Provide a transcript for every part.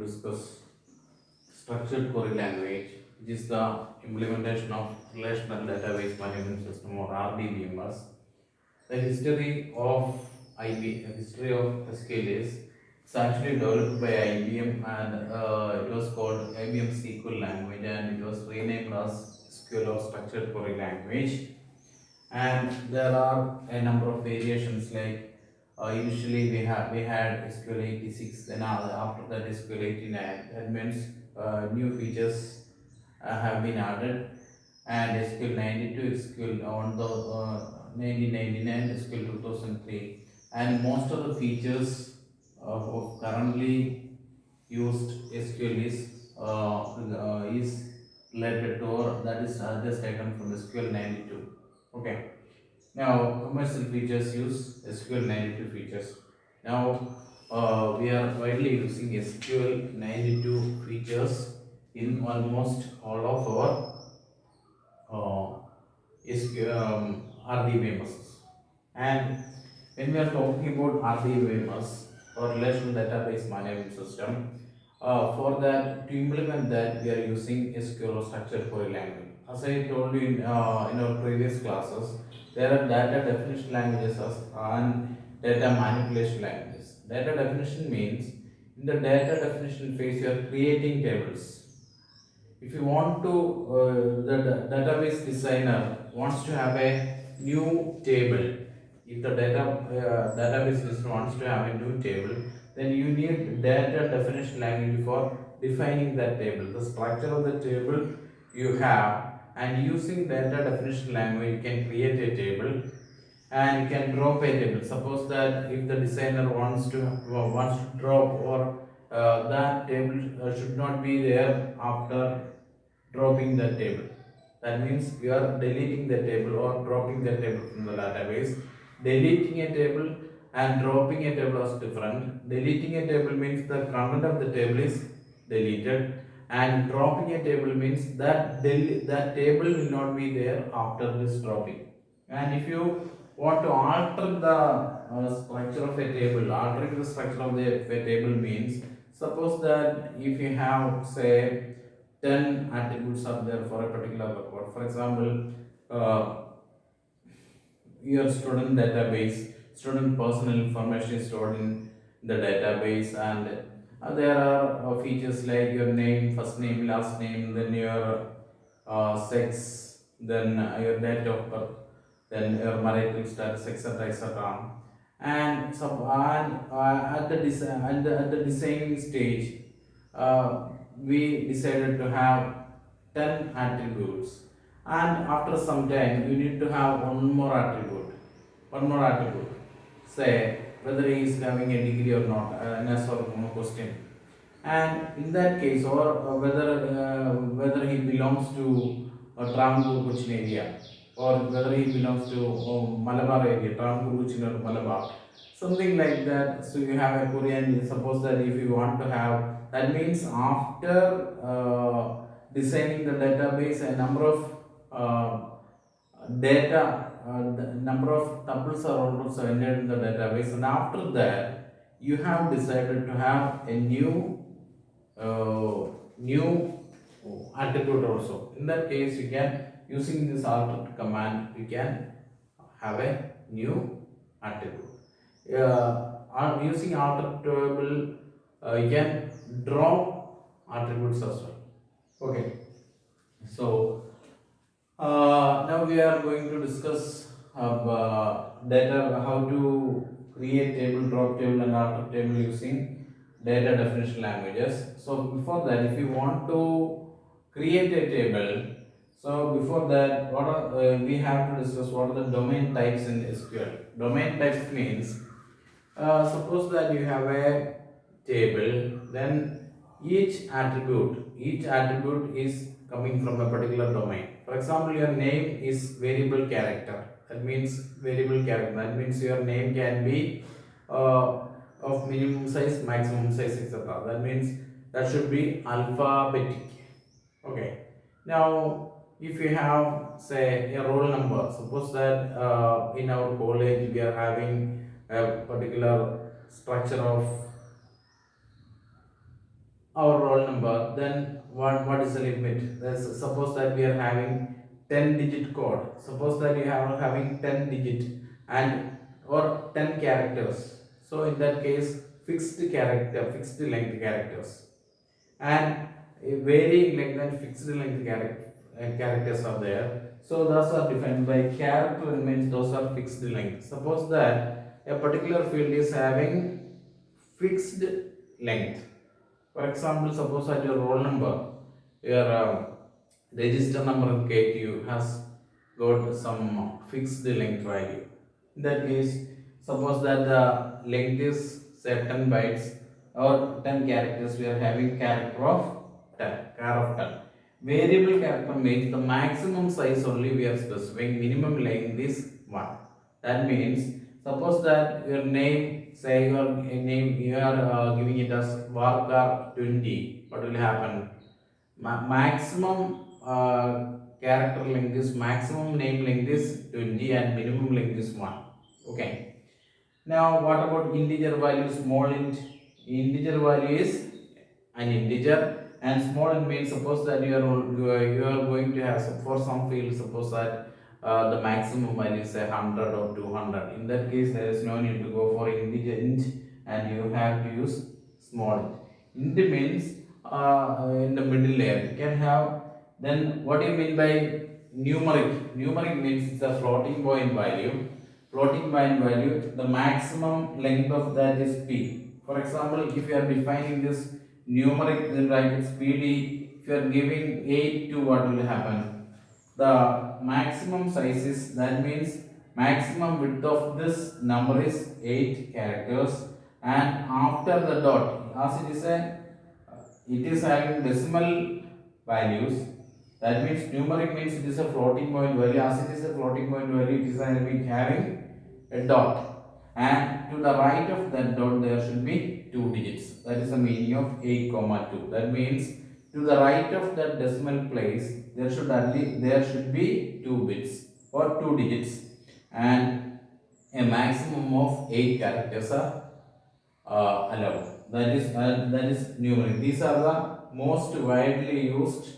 discuss structured query language, which is the implementation of relational database management system or rdbms. The history of history of SQL is it's actually developed by IBM, and it was called IBM SQL language, and it was renamed as SQL or structured query language. And there are a number of variations, like initially we had SQL 86, then after that SQL 89. That means new features have been added, and SQL 92, SQL on the 1999, SQL 2003, and most of the features of currently used SQL is related to, or that is just taken from SQL 92. Okay. Now, commercial features use SQL 92 features. Now, we are widely using SQL 92 features in almost all of our rdbms. And when we are talking about rdbms or relational database management system, for that, to implement that, we are using SQL or structured query language. As I told you in our previous classes, there are data definition languages and data manipulation languages. Data definition means in the data definition phase, you are creating tables. If you want to, the database designer wants to have a new table. If the database designer wants to have a new table, then you need data definition language for defining that table. The structure of the table you have, and using data definition language, you can create a table and you can drop a table. Suppose that if the designer wants to drop, or that table should not be there after dropping the table. That means you are deleting the table or dropping the table from the database. Deleting a table and dropping a table is different. Deleting a table means the content of the table is deleted, and dropping a table means that that table will not be there after this dropping. And if you want to alter the structure of a table, altering the structure of a table means, suppose that if you have, say, 10 attributes are there for a particular record. For example, your student database, student personal information is stored in the database, and there are features like your name, first name, last name, then your sex, then your date of birth, then your marital status, etc., etc. And at the designing stage, we decided to have 10 attributes, and after some time you need to have one more attribute, say whether he is having a degree or not, an yes or no question. And in that case, or whether he belongs to Travancore Cochin area, or whether he belongs to Malabar area, Travancore Cochin or Malabar, something like that. So you have a Korean. Suppose that if you want to have, that means after designing the database, a number of the number of tuples are also entered in the database, and after that you have decided to have a new attribute also. In that case, you can, using this alter command, you can have a new attribute. Using alter table, you can drop attributes as well. Okay. So now we are going to discuss data, how to create table, drop table, and alter table using data definition languages. So before that, if you want to create a table, so before that, we have to discuss what are the domain types in SQL. Domain types means, suppose that you have a table, then each attribute is coming from a particular domain. For example, your name is variable character. That means variable character. That means your name can be of minimum size, maximum size, etc. That means that should be alphabetic. Okay. Now, if you have, say, a roll number, suppose that in our college we are having a particular structure of our roll number, then what is the limit? Suppose that we are having 10 digit code. Suppose that you are having 10 digit and or 10 characters. So in that case, fixed character, fixed length characters and a varying length and fixed length characters are there. So those are defined by character means those are fixed length. Suppose that a particular field is having fixed length. For example, suppose that your roll number, your register number KTU has got some fixed length value. In that case, suppose that the length is say 10 bytes or 10 characters, we are having character of 10, char of 10. Variable character means the maximum size only we are specifying, minimum length is 1. That means, suppose that your name, say your name, you are giving it as Varkar 20, what will happen? Maximum character length is, maximum name length is 20 and minimum length is 1. Okay. Now, what about integer value? Small int. Integer value is an integer, and small int means suppose that you are going to have for some field. Suppose that the maximum value is 100 or 200. In that case, there is no need to go for integer int, and you have to use small int. Int means in the middle layer. You can have. Then what do you mean by numeric? Numeric means it's a floating point value. Floating point value, the maximum length of that is p. For example, if you are defining this numeric, then write it PD. If you are giving 8 to, what will happen? The maximum size is, that means maximum width of this number is 8 characters, and after the dot, as it is having decimal values. That means numeric means it is a floating point value. As it is a floating point value, it is having a dot, and to the right of that dot there should be 2 digits. That is the meaning of 8 comma 2. That means to the right of that decimal place there should be 2 bits or 2 digits, and a maximum of 8 characters are allowed. That is numeric. These are the most widely used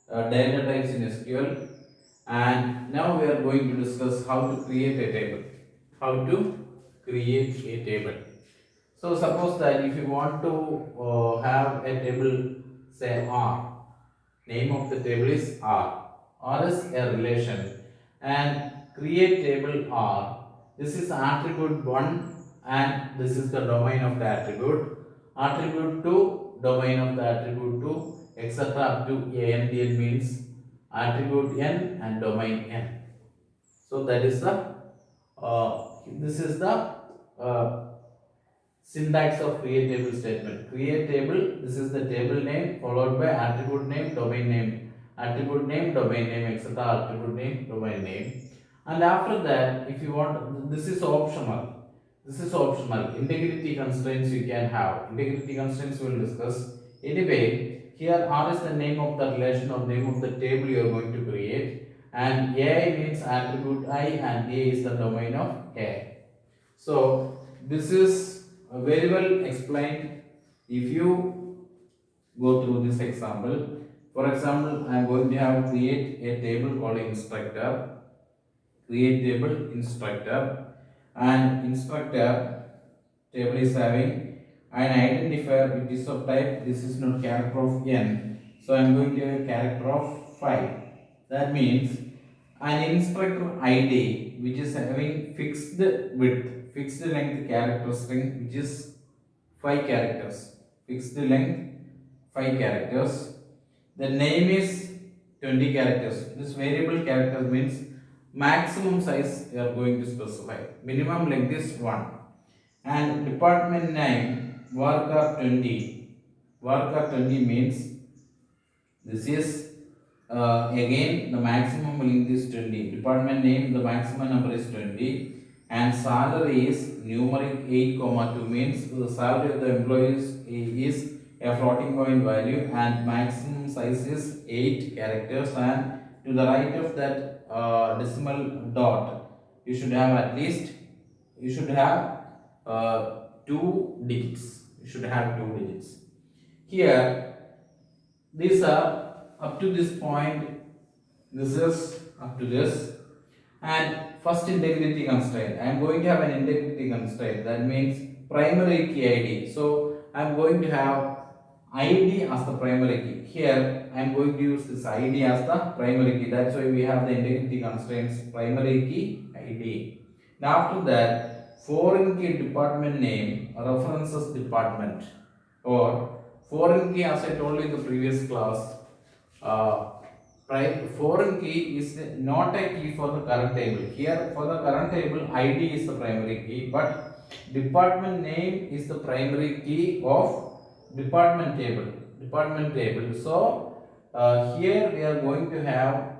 data types in SQL. And now we are going to discuss how to create a table. How to create a table. So suppose that if you want to have a table, say R, name of the table is R. R is a relation, and create table R. This is attribute 1 and this is the domain of the attribute. Attribute 2, domain of the attribute 2, etc. up to AND means attribute n and domain n. So that is the this is the syntax of create table statement. Create table, this is the table name followed by attribute name, domain name, attribute name, domain name, etc. Attribute name, domain name. And after that, if you want, this is optional. This is optional. Integrity constraints you can have. Integrity constraints we will discuss. Anyway, here R is the name of the relation or name of the table you are going to create, and AI means attribute I, and A is the domain of A. So this is very well explained if you go through this example. For example, I am going to have create a table called instructor. Create table instructor, and instructor table is having an identifier which is of type, this is not character of n, so I am going to have a character of 5. That means an instructor ID which is having fixed width, fixed length character string which is 5 characters, fixed length 5 characters. The name is 20 characters. This variable character means maximum size you are going to specify. Minimum length is 1. And department name worker 20. Worker 20 means this is again the maximum length is 20. Department name, the maximum number is 20. And salary is numeric 8 comma 2 means the salary of the employees is a floating point value, and maximum size is 8 characters, and to the right of that decimal dot you should have at least, you should have 2 digits. You should have 2 digits. Here, these are up to this point, this is up to this, and first integrity constraint. I am going to have an integrity constraint, that means primary key ID. So I am going to have ID as the primary key. Here I am going to use this ID as the primary key. That's why we have the integrity constraints primary key ID. Now after that, foreign key department name references department, or foreign key, as I told you in the previous class, uh, foreign key is not a key for the current table. Here for the current table ID is the primary key, but department name is the primary key of department table. So here we are going to have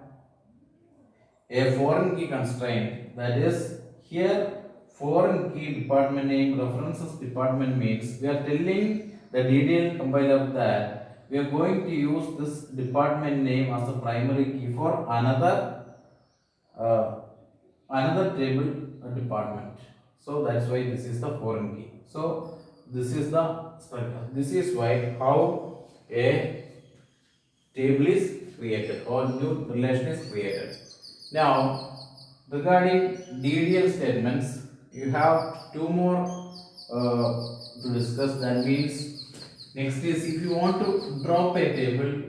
a foreign key constraint, that is here foreign key department name references department means we are telling the DDL compiler that we are going to use this department name as a primary key for uh, another table department. So that's why this is the foreign key. So this is the structure. This is why how a table is created or new relation is created. Now regarding DDL statements, you have two more to discuss. That means next is, if you want to drop a table,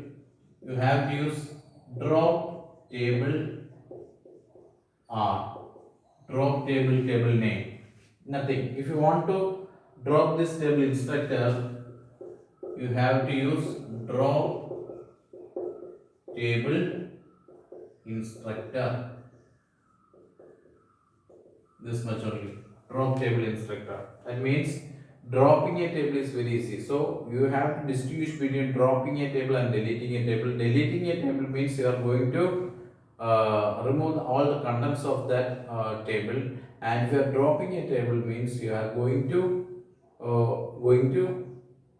you have to use drop table R. Drop table name. Nothing. If you want to drop this table instructor, you have to use drop table instructor. This much only. Drop table instructor. That means dropping a table is very easy. So you have to distinguish between dropping a table and deleting a table. Deleting a table means you are going to remove all the contents of that table, and if you are dropping a table means you are going to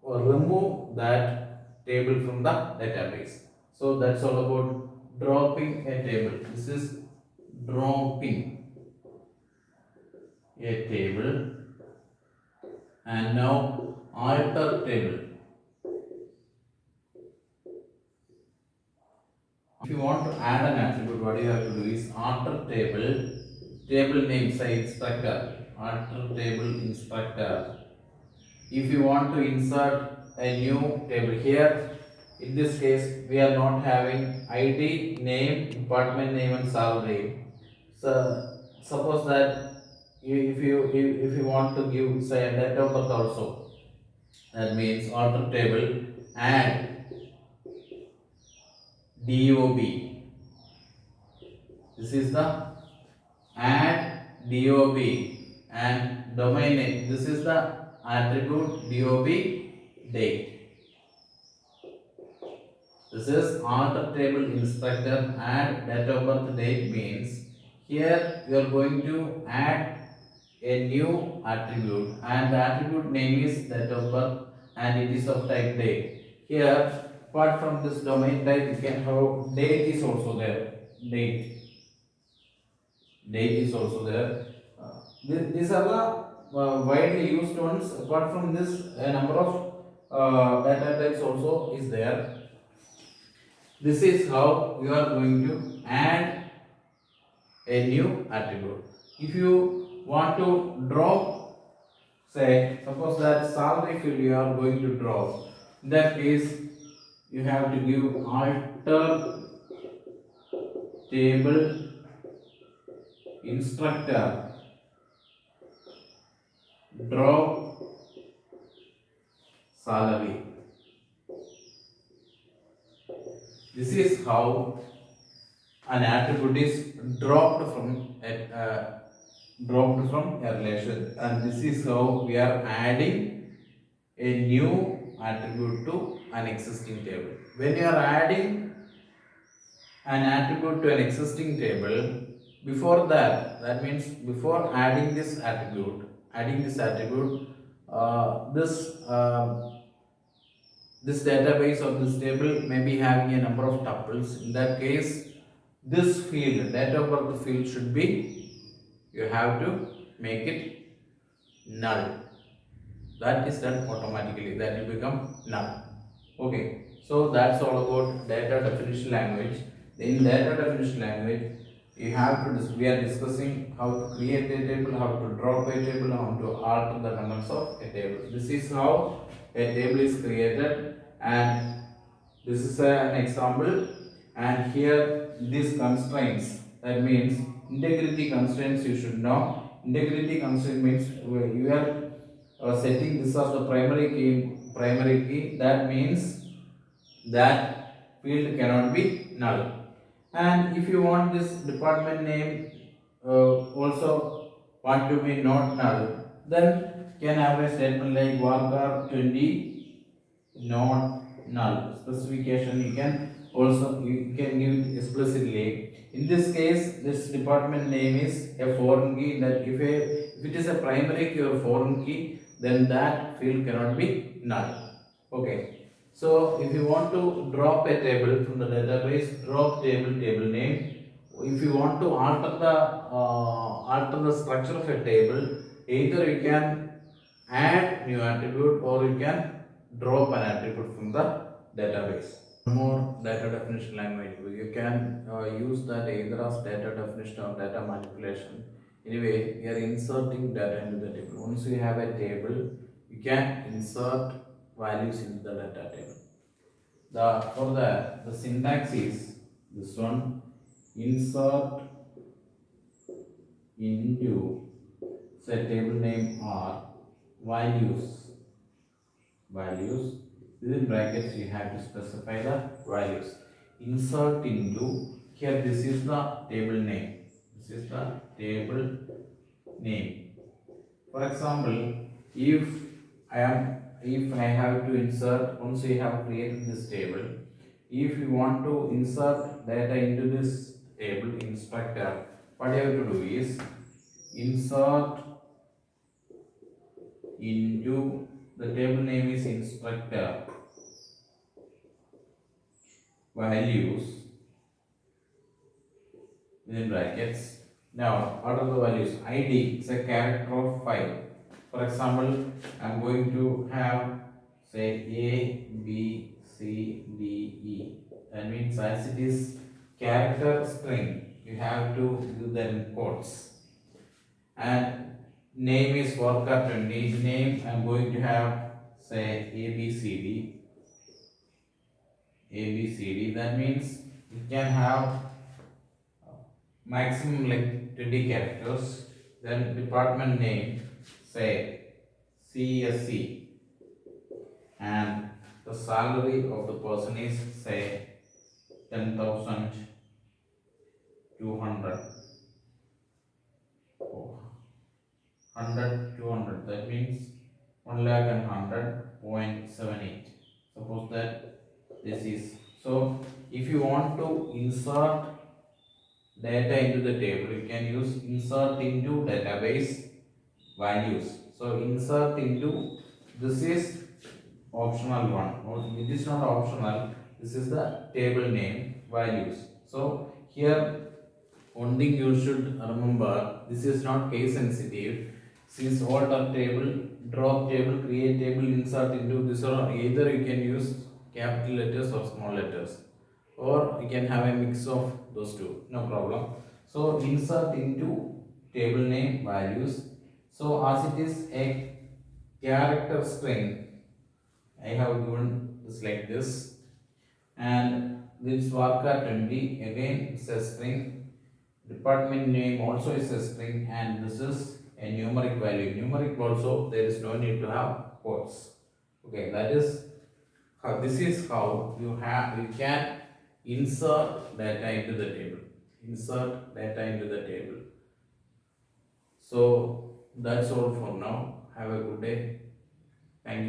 remove that table from the database. So that's all about dropping a table. This is dropping a table. And now alter table. If you want to add an attribute, what you have to do is alter table name, say instructor, alter table instructor. If you want to insert a new table, here in this case we are not having ID, name, department name and salary. So suppose that if you want to give, say, a date of birth also, that means alter table add DOB. This is the add DOB, and domain name. This is the attribute DOB date. This is alter table instructor add date of birth date means here you are going to add a new attribute, and the attribute name is date of birth and it is of type date. Here apart from this domain type, you can have date is also there. Date is also there. These are the widely used ones. Apart from this, a number of data types also is there. This is how you are going to add a new attribute. If you want to drop, say, suppose that salary field you are going to drop, in that case you have to give alter table instructor drop salary. This is how an attribute is dropped from a relation, and this is how we are adding a new attribute to an existing table. When you are adding an attribute to an existing table, before that means before adding this attribute, this database or this table may be having a number of tuples. In that case, this field, date of birth field, should be, you have to make it null. That is done automatically, that will become null. Okay, so that's all about data definition language. In data definition language, you have to we are discussing how to create a table, how to drop a table, how to alter the contents of a table. This is how a table is created, and this is an example. And here these constraints, that means integrity constraints, you should know. Integrity constraint means you are setting this as the primary key. Primary key, that means that field cannot be null. And if you want this department name also want to be not null, then can have a statement like varchar 20 not null. Specification you can also you can give it explicitly. In this case, this department name is a foreign key. That if it is a primary key or foreign key, then that field cannot be null. Okay. So if you want to drop a table from the database, drop table name. If you want to alter the structure of a table, either you can add new attribute or you can drop an attribute from the database. One more data definition language. You can use that either as data definition or data manipulation. Anyway, we are inserting data into the table. Once you have a table, you can insert values into the data table. For that, the syntax is this one: insert into, say, table name or values within brackets. You have to specify the values. Insert into, here this is the table name. This is the table name. For example, if I have to insert, once you have created this table, if you want to insert data into this table instructor, what you have to do is insert into, the table name is instructor values within brackets. Now, what are the values? ID is a character of 5. For example, I am going to have, say, A, B, C, D, E. That means as it is character string, you have to do them in quotes. And name is worker 20. Name I am going to have, say, A, B, C, D. A, B, C, D. That means you can have maximum like 20 characters. Then department name, say CSC, and the salary of the person is, say, 10,200. 100, 200, that means 1,100,000.78. Suppose that this is, so if you want to insert data into the table, you can use insert into database values. So insert into, this is optional one, or it is not optional, this is the table name values. So here one thing you should remember, this is not case sensitive. Since alter table, drop table, create table, insert into, this or either you can use capital letters or small letters, or you can have a mix of those two, no problem. So insert into table name values. So as it is a character string, I have given this like this, and this varchar 20 again it's a string. Department name also is a string, and this is a numeric value. Numeric also, there is no need to have quotes. Okay, that is how, this is how you can insert data into the table. Insert data into the table. So that's all for now. Have a good day.